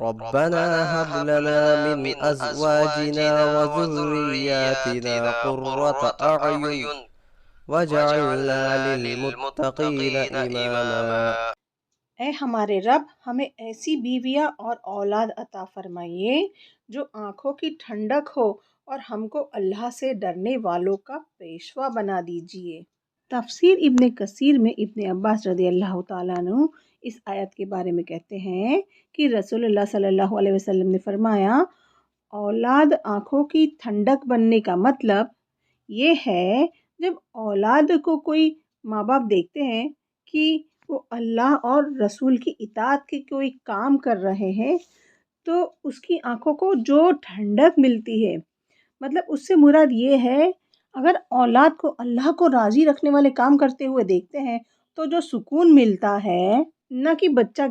ربنا هب لنا من أزواجنا وذرياتنا قرة أعين واجعلنا للمتقين إماما۔ اے ہمارے رب، ہمیں ایسی بیویاں اور اولاد عطا فرمائیے جو آنکھوں کی ٹھنڈک ہو اور ہم کو اللہ سے ڈرنے والوں کا پیشوا بنا دیجیے۔ تفسیر ابن کثیر میں ابن عباس رضی اللہ تعالیٰ عنہ اس آیت کے بارے میں کہتے ہیں کہ رسول اللہ صلی اللہ علیہ وسلم نے فرمایا، اولاد آنکھوں کی ٹھنڈک بننے کا مطلب یہ ہے جب اولاد کو کوئی ماں باپ دیکھتے ہیں کہ وہ اللہ اور رسول کی اطاعت کے کوئی کام کر رہے ہیں تو اس کی آنکھوں کو جو ٹھنڈک ملتی ہے، مطلب اس سے مراد یہ ہے اگر اولاد کو اللہ کو راضی رکھنے والے کام کرتے ہوئے دیکھتے ہیں تو جو سکون ملتا ہے، نہ کہ بچہ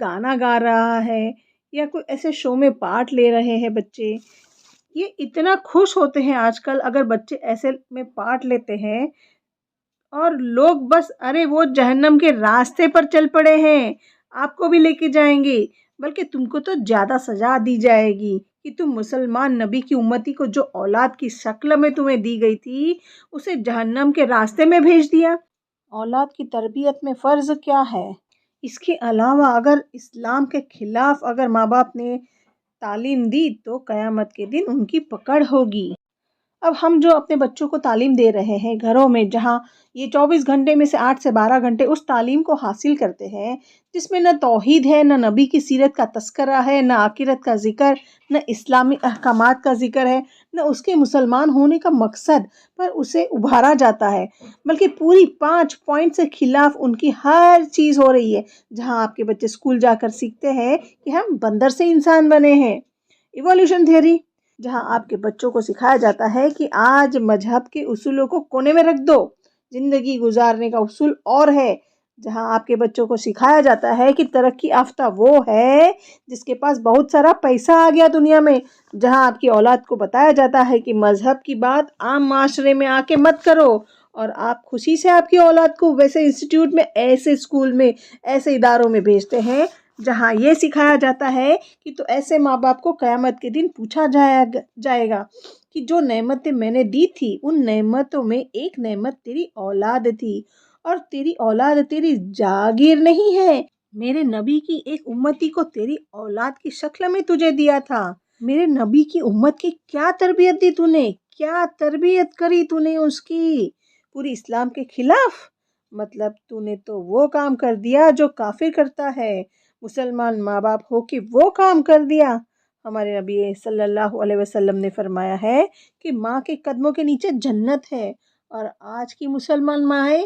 گانا گا رہا ہے یا کوئی ایسے شو میں پارٹ لے رہے ہیں بچے، یہ اتنا خوش ہوتے ہیں آج کل اگر بچے ایسے میں پارٹ لیتے ہیں اور لوگ بس ارے وہ جہنم کے راستے پر چل پڑے ہیں، آپ کو بھی لے کے جائیں گے، بلکہ تم کو تو زیادہ سزا دی جائے گی کہ تم مسلمان نبی کی امتی کو جو اولاد کی شکل میں تمہیں دی گئی تھی اسے جہنم کے راستے میں بھیج دیا۔ اولاد کی تربیت میں فرض کیا ہے؟ اس کے علاوہ اگر اسلام کے خلاف اگر ماں باپ نے تعلیم دی تو قیامت کے دن ان کی پکڑ ہوگی۔ اب ہم جو اپنے بچوں کو تعلیم دے رہے ہیں گھروں میں، جہاں یہ 24 گھنٹے میں سے 8 سے 12 گھنٹے اس تعلیم کو حاصل کرتے ہیں جس میں نہ توحید ہے، نہ نبی کی سیرت کا تذکرہ ہے، نہ آخرت کا ذکر، نہ اسلامی احکامات کا ذکر ہے، نہ اس کے مسلمان ہونے کا مقصد پر اسے ابھارا جاتا ہے، بلکہ پوری 5 پوائنٹ سے خلاف ان کی ہر چیز ہو رہی ہے۔ جہاں آپ کے بچے اسکول جا کر سیکھتے ہیں کہ ہم بندر سے انسان بنے ہیں، ایوولوشن تھیوری، جہاں آپ کے بچوں کو سکھایا جاتا ہے کہ آج مذہب کے اصولوں کو کونے میں رکھ دو، زندگی گزارنے کا اصول اور ہے، جہاں آپ کے بچوں کو سکھایا جاتا ہے کہ ترقی یافتہ وہ ہے جس کے پاس بہت سارا پیسہ آ گیا دنیا میں، جہاں آپ کی اولاد کو بتایا جاتا ہے کہ مذہب کی بات عام معاشرے میں آ کے مت کرو، اور آپ خوشی سے آپ کی اولاد کو ویسے انسٹیٹیوٹ میں، ایسے اسکول میں، ایسے اداروں میں بھیجتے ہیں جہاں یہ سکھایا جاتا ہے کہ تو ایسے ماں باپ کو قیامت کے دن پوچھا جائے گا کہ جو نعمتیں میں نے دی تھی ان نعمتوں میں ایک نعمت تیری اولاد تھی، اور تیری اولاد تیری جاگیر نہیں ہے، میرے نبی کی ایک امتی کو تیری اولاد کی شکل میں تجھے دیا تھا، میرے نبی کی امت کی کیا تربیت دی تو نے، کیا تربیت کری تو نے اس کی، پوری اسلام کے خلاف، مطلب تو نے تو وہ کام کر دیا جو کافر کرتا ہے، مسلمان ماں باپ ہو کے وہ کام کر دیا۔ ہمارے نبی صلی اللہ علیہ وسلم نے فرمایا ہے کہ ماں کے قدموں کے نیچے جنت ہے، اور آج کی مسلمان مائیں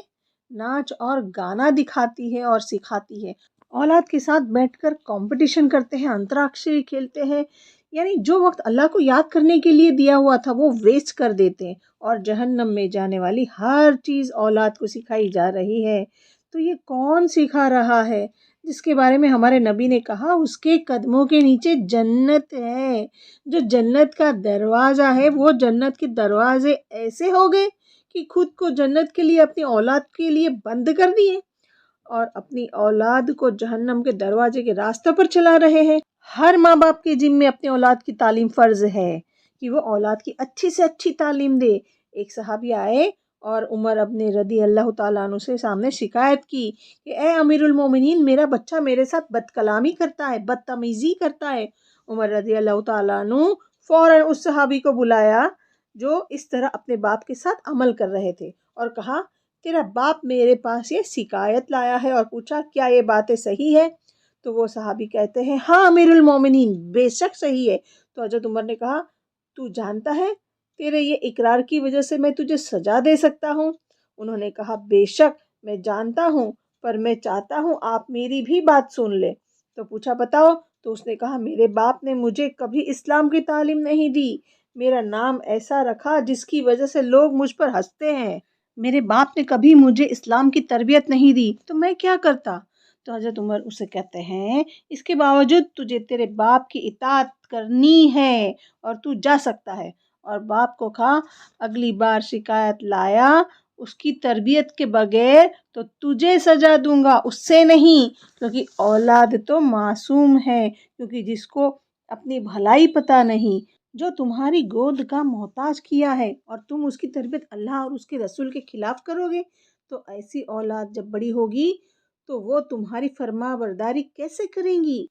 ناچ اور گانا دکھاتی ہے اور سکھاتی ہے، اولاد کے ساتھ بیٹھ کر کمپٹیشن کرتے ہیں، انتراکشری کھیلتے ہیں، یعنی جو وقت اللہ کو یاد کرنے کے لیے دیا ہوا تھا وہ ویسٹ کر دیتے ہیں، اور جہنم میں جانے والی ہر چیز اولاد کو سکھائی جا رہی ہے۔ تو یہ کون سکھا رہا ہے جس کے بارے میں ہمارے نبی نے کہا اس کے قدموں کے نیچے جنت ہے، جو جنت کا دروازہ ہے، وہ جنت کے دروازے ایسے ہو گئے کہ خود کو جنت کے لیے اپنی اولاد کے لیے بند کر دیے اور اپنی اولاد کو جہنم کے دروازے کے راستہ پر چلا رہے ہیں۔ ہر ماں باپ کے ذمے اپنے اولاد کی تعلیم فرض ہے کہ وہ اولاد کی اچھی سے اچھی تعلیم دے۔ ایک صحابی آئے اور عمر ابن رضی اللہ تعالیٰ عنہ سے سامنے شکایت کی کہ اے امیر المومنین، میرا بچہ میرے ساتھ بد کلامی کرتا ہے، بدتمیزی کرتا ہے۔ عمر رضی اللہ تعالیٰ عنہ فوراً اس صحابی کو بلایا جو اس طرح اپنے باپ کے ساتھ عمل کر رہے تھے اور کہا تیرا باپ میرے پاس یہ شکایت لایا ہے، اور پوچھا کیا یہ باتیں صحیح ہے؟ تو وہ صحابی کہتے ہیں ہاں امیر المومنین، بے شک صحیح ہے۔ تو حضرت عمر نے کہا تو جانتا ہے تیرے یہ اقرار کی وجہ سے میں تجھے سزا دے سکتا ہوں؟ انہوں نے کہا بے شک میں جانتا ہوں، پر میں چاہتا ہوں آپ میری بھی بات سن لے۔ تو پوچھا بتاؤ؟ تو اس نے کہا میرے باپ نے مجھے کبھی اسلام کی تعلیم نہیں دی، میرا نام ایسا رکھا جس کی وجہ سے لوگ مجھ پر ہنستے ہیں، میرے باپ نے کبھی مجھے اسلام کی تربیت نہیں دی، تو میں کیا کرتا؟ تو حضرت عمر اسے کہتے ہیں اس کے باوجود تجھے تیرے باپ کی اطاعت کرنی ہے اور تو جا سکتا ہے، اور باپ کو کہا اگلی بار شکایت لایا اس کی تربیت کے بغیر تو تجھے سزا دوں گا، اس سے نہیں، کیونکہ اولاد تو معصوم ہے، کیونکہ جس کو اپنی بھلائی پتہ نہیں، جو تمہاری گود کا محتاج کیا ہے اور تم اس کی تربیت اللہ اور اس کے رسول کے خلاف کرو گے، تو ایسی اولاد جب بڑی ہوگی تو وہ تمہاری فرما برداری کیسے کریں گی؟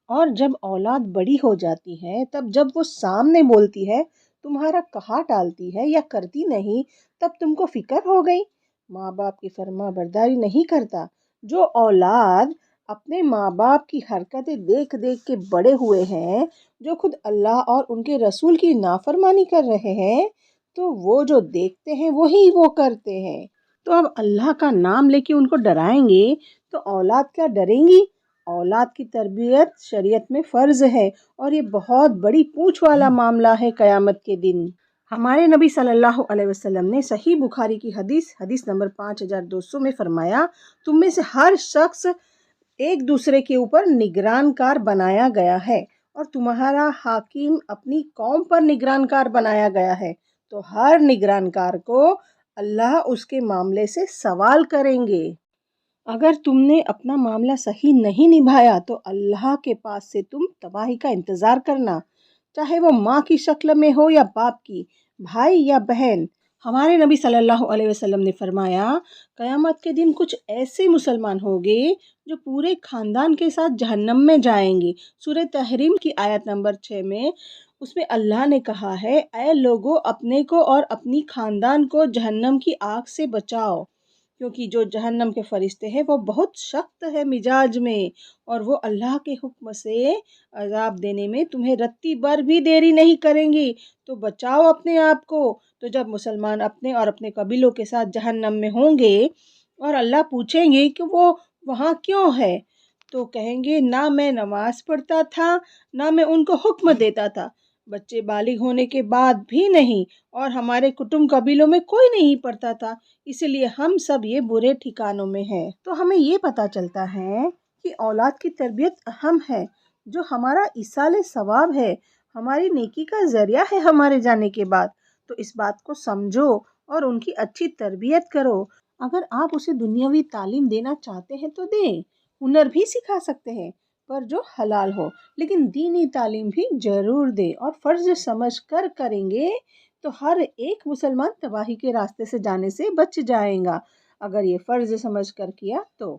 اور جب اولاد بڑی ہو جاتی ہے تب جب وہ سامنے بولتی ہے تمہارا کہا ٹالتی ہے یا کرتی نہیں، تب تم کو فکر ہو گئی، ماں باپ کی فرما برداری نہیں کرتا۔ جو اولاد اپنے ماں باپ کی حرکتیں دیکھ دیکھ کے بڑے ہوئے ہیں، جو خود اللہ اور ان کے رسول کی نافرمانی کر رہے ہیں، تو وہ جو دیکھتے ہیں وہی وہ کرتے ہیں۔ تو اب اللہ کا نام لے کے ان کو ڈرائیں گے تو اولاد کیا ڈریں گی؟ اولاد کی تربیت شریعت میں فرض ہے اور یہ بہت بڑی پوچھ والا معاملہ ہے قیامت کے دن۔ ہمارے نبی صلی اللہ علیہ وسلم نے صحیح بخاری کی حدیث نمبر 5200 میں فرمایا، تم میں سے ہر شخص ایک دوسرے کے اوپر نگران کار بنایا گیا ہے اور تمہارا حاکم اپنی قوم پر نگران کار بنایا گیا ہے، تو ہر نگران کار کو اللہ اس کے معاملے سے سوال کریں گے۔ اگر تم نے اپنا معاملہ صحیح نہیں نبھایا تو اللہ کے پاس سے تم تباہی کا انتظار کرنا، چاہے وہ ماں کی شکل میں ہو یا باپ کی، بھائی یا بہن۔ ہمارے نبی صلی اللہ علیہ وسلم نے فرمایا، قیامت کے دن کچھ ایسے مسلمان ہوں گے جو پورے خاندان کے ساتھ جہنم میں جائیں گے۔ سورہ تحریم کی آیت نمبر 6 میں اس میں اللہ نے کہا ہے، اے لوگو اپنے کو اور اپنی خاندان کو جہنم کی آگ سے بچاؤ، کیونکہ جو جہنم کے فرشتے ہیں وہ بہت سخت ہے مزاج میں، اور وہ اللہ کے حکم سے عذاب دینے میں تمہیں رتی بھر بھی دیری نہیں کریں گی، تو بچاؤ اپنے آپ کو۔ تو جب مسلمان اپنے اور اپنے قبیلوں کے ساتھ جہنم میں ہوں گے اور اللہ پوچھیں گے کہ وہ وہاں کیوں ہے، تو کہیں گے نہ میں نماز پڑھتا تھا نہ میں ان کو حکم دیتا تھا، بچے بالغ ہونے کے بعد بھی نہیں، اور ہمارے کٹمب قبیلوں میں کوئی نہیں پڑھتا تھا، اسی لیے ہم سب یہ برے ٹھکانوں میں ہیں۔ تو ہمیں یہ پتہ چلتا ہے کہ اولاد کی تربیت اہم ہے، جو ہمارا ایصال ثواب ہے، ہماری نیکی کا ذریعہ ہے ہمارے جانے کے بعد۔ تو اس بات کو سمجھو اور ان کی اچھی تربیت کرو۔ اگر آپ اسے دنیاوی تعلیم دینا چاہتے ہیں تو دیں، ہنر بھی سکھا سکتے ہیں پر جو حلال ہو، لیکن دینی تعلیم بھی ضرور دیں، اور فرض سمجھ کر کریں گے تو ہر ایک مسلمان تباہی کے راستے سے جانے سے بچ جائے گا، اگر یہ فرض سمجھ کر کیا تو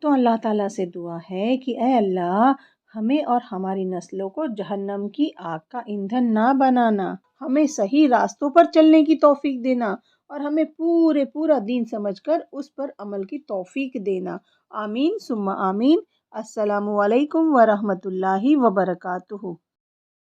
اللہ تعالیٰ سے دعا ہے کہ اے اللہ ہمیں اور ہماری نسلوں کو جہنم کی آگ کا ایندھن نہ بنانا، ہمیں صحیح راستوں پر چلنے کی توفیق دینا، اور ہمیں پورا دین سمجھ کر اس پر عمل کی توفیق دینا۔ آمین ثم آمین۔ السلام علیکم ورحمۃ اللہ وبرکاتہ۔